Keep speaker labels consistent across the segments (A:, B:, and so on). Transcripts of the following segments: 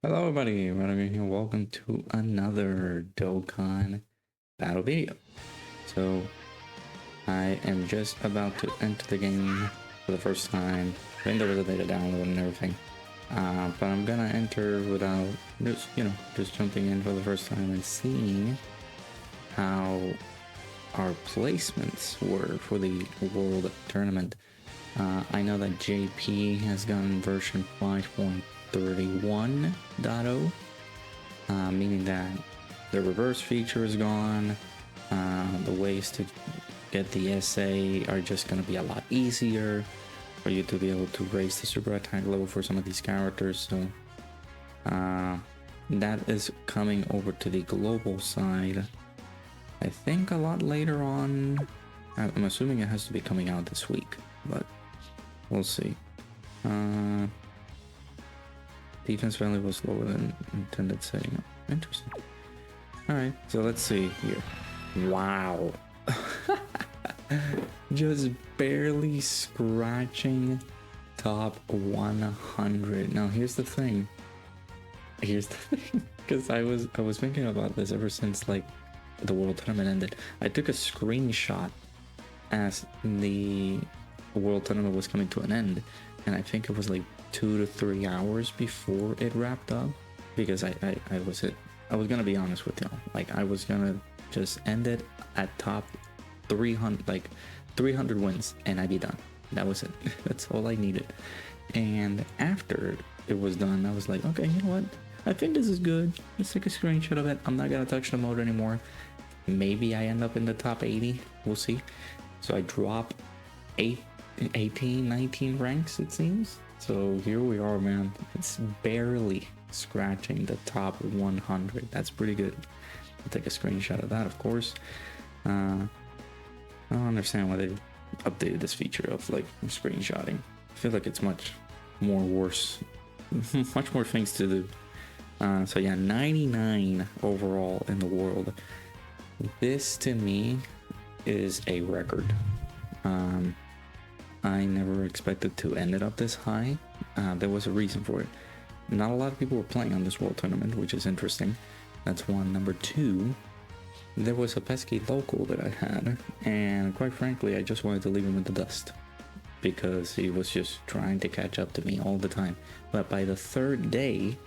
A: Hello everybody, Radagon here. Welcome to another Dokkan battle video. So, I am just about to enter the game for the first time. I think there was a data download and everything. But I'm gonna enter without just jumping in for the first time and seeing how our placements were for the World Tournament. I know that JP has gotten version 5.31.0, meaning that the reverse feature is gone. The ways to get the SA are just going to be a lot easier for you to be able to raise the super attack level for some of these characters. So that is coming over to the global side, I think, a lot later on. I'm assuming it has to be coming out this week, but we'll see. Defense value was lower than intended setting. Interesting. Alright, so let's see here. Wow. Just barely scratching top 100. Now here's the thing. Because I was thinking about this ever since like the World Tournament ended. I took a screenshot as the World Tournament was coming to an end, and I think it was like 2 to 3 hours before it wrapped up, because I was gonna be honest with y'all, like I was gonna just end it at top 300, like 300 wins, and I'd be done. That was it. That's all I needed. And after it was done, I was like, okay, you know what, I think this is good. Let's take a screenshot of it. I'm not gonna touch the mode anymore. Maybe I end up in the top 80, we'll see. So I drop 18, 19 ranks, it seems. So here we are, man. It's barely scratching the top 100. That's pretty good. I'll take a screenshot of that, of course. I don't understand why they updated this feature of like screenshotting. I feel like it's much more worse, much more things to do. So yeah, 99 overall in the world. This to me is a record. I never expected to end it up this high. There was a reason for it. Not a lot of people were playing on this World Tournament, which is interesting. That's one. Number two, there was a pesky local that I had, and quite frankly, I just wanted to leave him in the dust because he was just trying to catch up to me all the time. But by the third day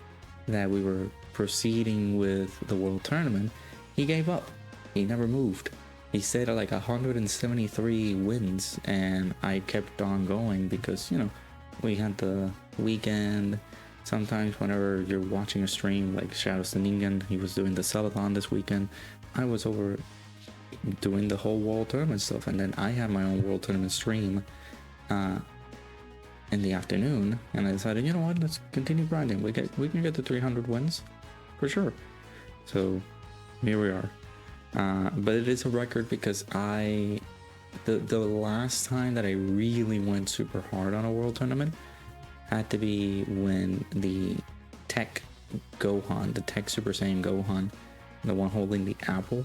A: that we were proceeding with the World Tournament, he gave up. He never moved. He stayed at like 173 wins, and I kept on going because, you know, we had the weekend. Sometimes whenever you're watching a stream like Shadows the Ningen, he was doing the subathon this weekend. I was over doing the whole World Tournament stuff, and then I had my own World Tournament stream in the afternoon, and I decided, you know what, let's continue grinding. We can get to 300 wins for sure. So here we are. But it is a record because the last time that I really went super hard on a World Tournament had to be when the Tech Gohan, the Tech Super Saiyan Gohan, the one holding the apple,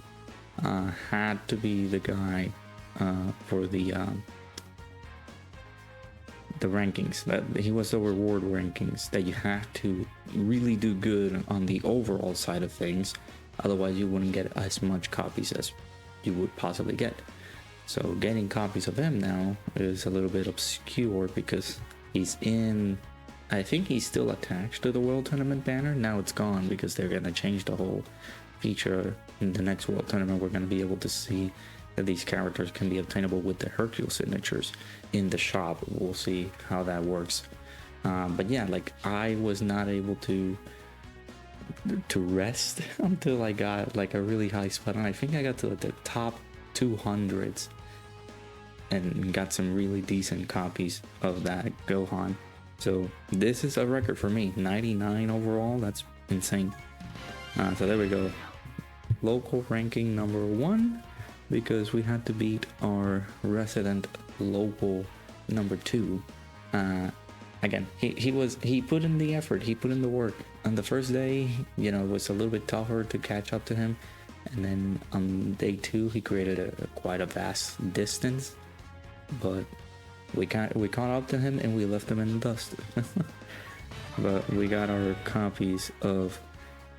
A: had to be the guy for the rankings. That he was the reward rankings that you have to really do good on the overall side of things. Otherwise, you wouldn't get as much copies as you would possibly get. So getting copies of him now is a little bit obscure because he's in... I think he's still attached to the World Tournament banner. Now it's gone because they're going to change the whole feature. In the next World Tournament, we're going to be able to see that these characters can be obtainable with the Hercule signatures in the shop. We'll see how that works. But yeah, like I was not able to rest until I got like a really high spot, and I think I got to the top 200s and got some really decent copies of that Gohan. So this is a record for me. 99 overall. That's insane. So there we go. Local ranking number 1 because we had to beat our resident local number 2. Again, he put in the effort, he put in the work. On the first day, you know, it was a little bit tougher to catch up to him, and then on day 2 he created quite a vast distance, but we caught up to him and we left him in the dust. but we got our copies of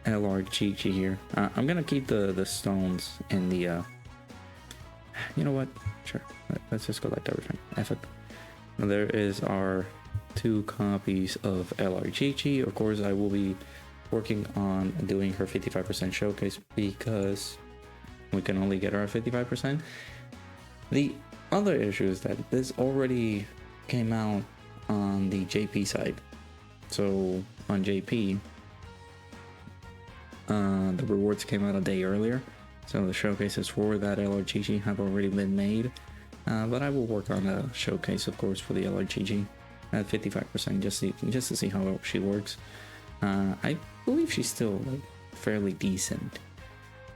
A: LRGG here. I'm gonna keep the stones in the you know what, sure, let's just collect everything. F it. There is our 2 copies of LRGG. Of course, I will be working on doing her 55% showcase because we can only get her at 55%. The other issue is that this already came out on the JP side. So on JP, the rewards came out a day earlier. So the showcases for that LRGG have already been made. But I will work on a showcase, of course, for the LRGG at 55% just to see how she works. I believe she's still like fairly decent.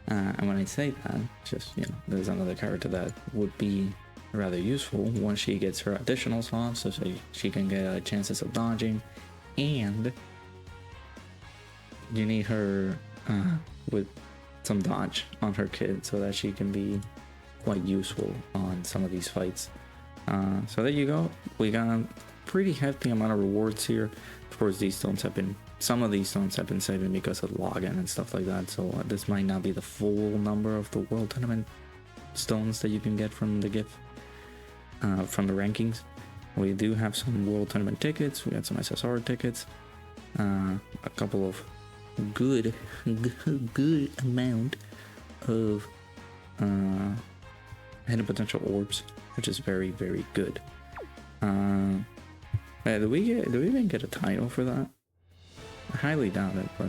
A: And when I say that, just, you know, there's another character that would be rather useful once she gets her additional slots, so she can get chances of dodging, and you need her with some dodge on her kid so that she can be quite useful on some of these fights. So there you go. We got a pretty hefty amount of rewards here. Of course, some of these stones have been saving because of login and stuff like that, so this might not be the full number of the World Tournament stones that you can get from the gift, from the rankings. We do have some World Tournament tickets, we had some SSR tickets, a couple of good amount of hidden potential orbs, which is very, very good. Do we even get a title for that? I highly doubt it, but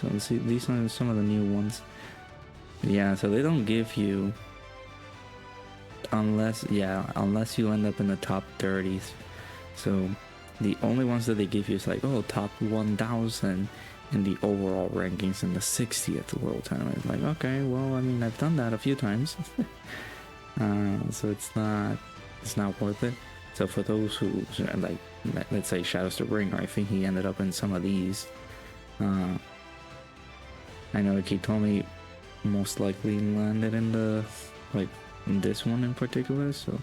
A: so let's see, these are some of the new ones. Yeah, so they don't give you unless you end up in the top 30s. So the only ones that they give you is like, oh, top 1000 in the overall rankings in the 60th World Tournament. Like, okay, well, I mean, I've done that a few times. So it's not worth it. So for those who, like, let's say Shadows the Bringer, I think he ended up in some of these. I know Kitomi most likely landed in the, like, in this one in particular, so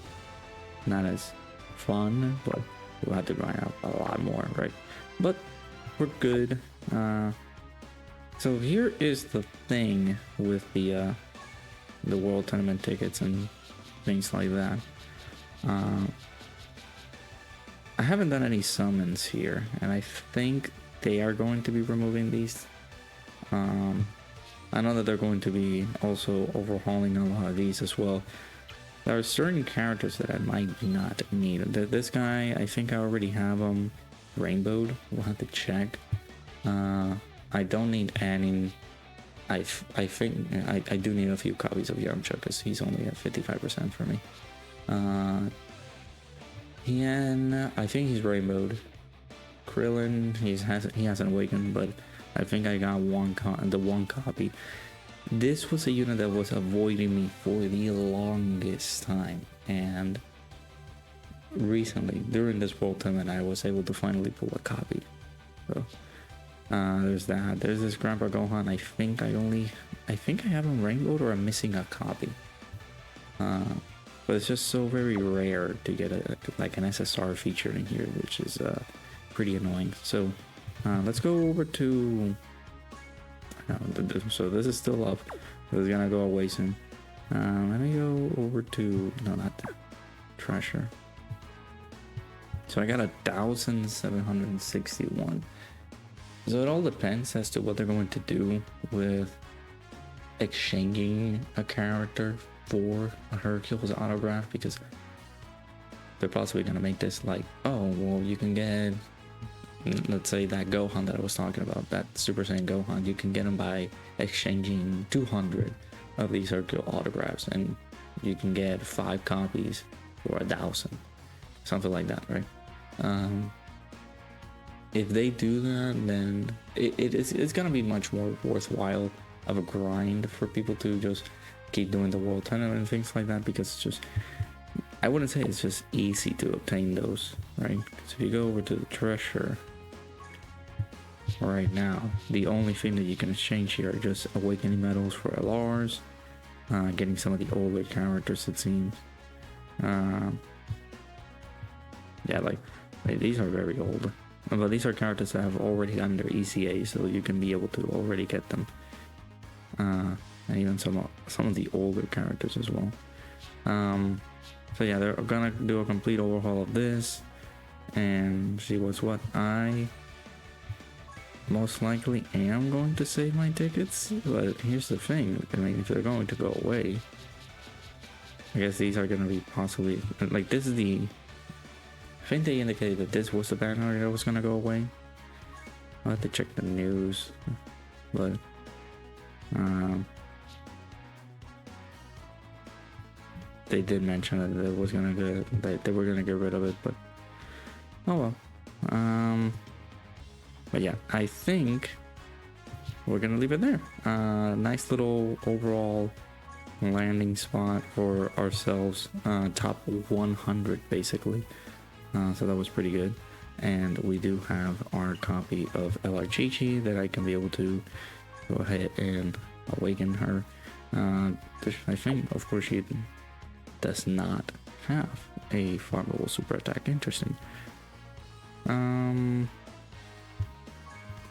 A: not as fun, but we'll have to grind out a lot more, right? But we're good. So here is the thing with the World Tournament tickets and things like that. I haven't done any summons here, and I think they are going to be removing these. I know that they're going to be also overhauling a lot of these as well. There are certain characters that I might not need. This guy, I think I already have him rainbowed. We'll have to check. I don't need any. I think I do need a few copies of Yamcha because he's only at 55% for me. Hien, I think he's rainbowed. Krillin, he hasn't awakened, but I think I got the one copy. This was a unit that was avoiding me for the longest time, and recently during this World Tournament I was able to finally pull a copy. So there's that. There's this Grandpa Gohan. I think I have him rainbowed, or I'm missing a copy. But it's just so very rare to get like an SSR featured in here, which is pretty annoying. So let's go over to so this is still up. This is gonna go away soon. Let me go over to, no, not that, treasure. So I got 1,761. So it all depends as to what they're going to do with exchanging a character for a Hercules autograph, because they're possibly gonna make this like, oh, well, you can get, let's say that Gohan that I was talking about, that Super Saiyan Gohan, you can get him by exchanging 200 of these Hercule autographs, and you can get 5 copies for 1,000, something like that, right? If they do that, then it's gonna be much more worthwhile of a grind for people to just keep doing the World Tournament and things like that, because it's just, I wouldn't say it's just easy to obtain those, right? So if you go over to the treasure right now, the only thing that you can exchange here are just awakening medals for LRs, getting some of the older characters, it seems. Yeah, like these are very old, but these are characters that have already gotten their ECA, so you can be able to already get them. And even some of the older characters as well. So yeah, they're gonna do a complete overhaul of this and see what's what. I most likely am going to save my tickets, but here's the thing, I mean, if they're going to go away, I guess these are gonna be possibly, like, this is the, I think they indicated that this was the banner that was gonna go away. I'll have to check the news, but they did mention that it was gonna get, that they were gonna get rid of it, but oh well. But yeah, I think we're gonna leave it there. Nice little overall landing spot for ourselves, top 100 basically. So that was pretty good. And we do have our copy of LR Chi-Chi that I can be able to go ahead and awaken her. I think, of course, she does not have a farmable super attack. Interesting.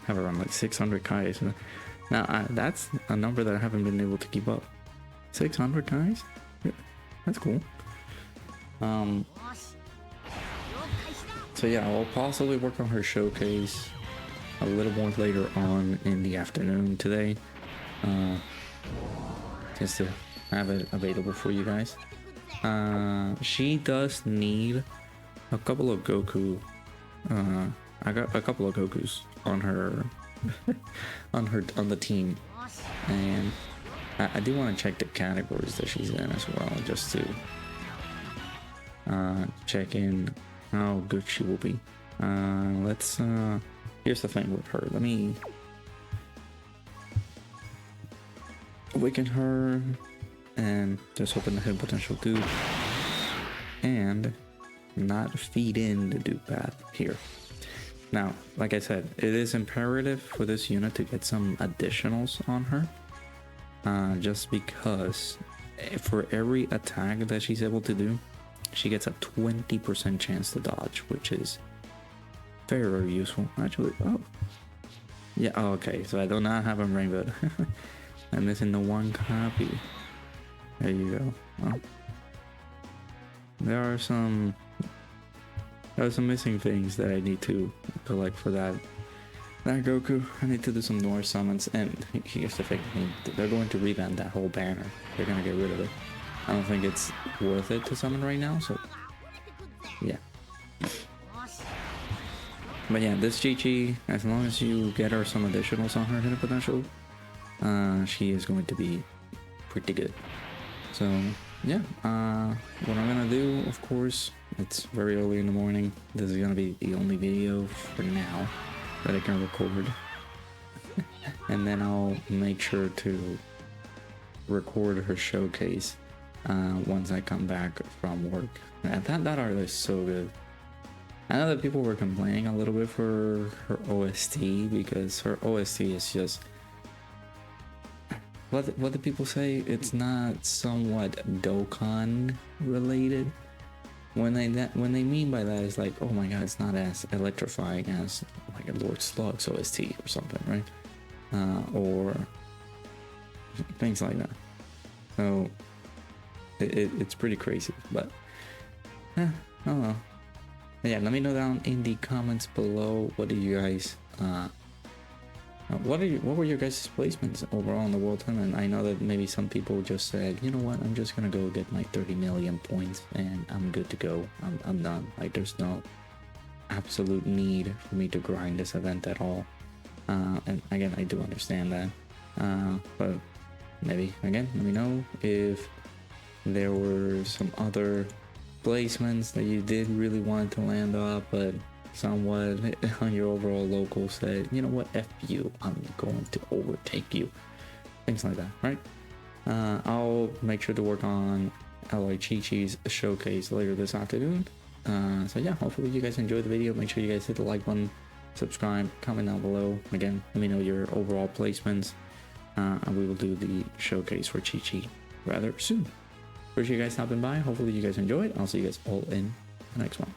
A: Have around like 600 Kais. Now that's a number that I haven't been able to keep up. 600 Kais? That's cool. So yeah, I'll possibly work on her showcase a little more later on in the afternoon today, just to have it available for you guys. She does need a couple of Goku. I got a couple of Gokus on her, on the team, and I do want to check the categories that she's in as well, just to check in how good she will be. Let's here's the thing with her. Let me awaken her and just open the hidden potential dude and not feed in the dude path here. Now, like I said, it is imperative for this unit to get some additionals on her, just because for every attack that she's able to do, she gets a 20% chance to dodge, which is very, very useful. Actually, oh yeah, oh, okay, so I do not have them rainbowed. I'm missing the one copy. There you go. Well, there are some missing things that I need to collect for that Goku. I need to do some Norse summons, and here's the thing, they're going to revamp that whole banner. They're gonna get rid of it. I don't think it's worth it to summon right now, so yeah. But yeah, this Chi-Chi, as long as you get her some additionals on her hidden potential, she is going to be pretty good. So yeah, what I'm gonna do, of course, it's very early in the morning. This is gonna be the only video for now that I can record. And then I'll make sure to record her showcase once I come back from work. And that art is so good. I know that people were complaining a little bit for her OST, because her OST is just, what do people say? It's not somewhat Dokkan related. When they mean by that is like, oh my god, it's not as electrifying as like a Lord Slug's OST or something, right? Or things like that. So it's pretty crazy, but I don't know. Yeah, let me know down in the comments below, what do you guys what were your guys' placements overall in the World Tournament? I know that maybe some people just said, you know what, I'm just gonna go get my 30 million points and I'm good to go. I'm done. Like, there's no absolute need for me to grind this event at all. And again, I do understand that. But maybe, again, let me know if there were some other placements that you did really want to land up, but somewhat on your overall local said, you know what, F you, I'm going to overtake you. Things like that, right? I'll make sure to work on LR Chi-Chi's showcase later this afternoon. So yeah, hopefully you guys enjoyed the video. Make sure you guys hit the like button, subscribe, comment down below. Again, let me know your overall placements, and we will do the showcase for Chi-Chi rather soon. Appreciate you guys stopping by. Hopefully you guys enjoyed. I'll see you guys all in the next one.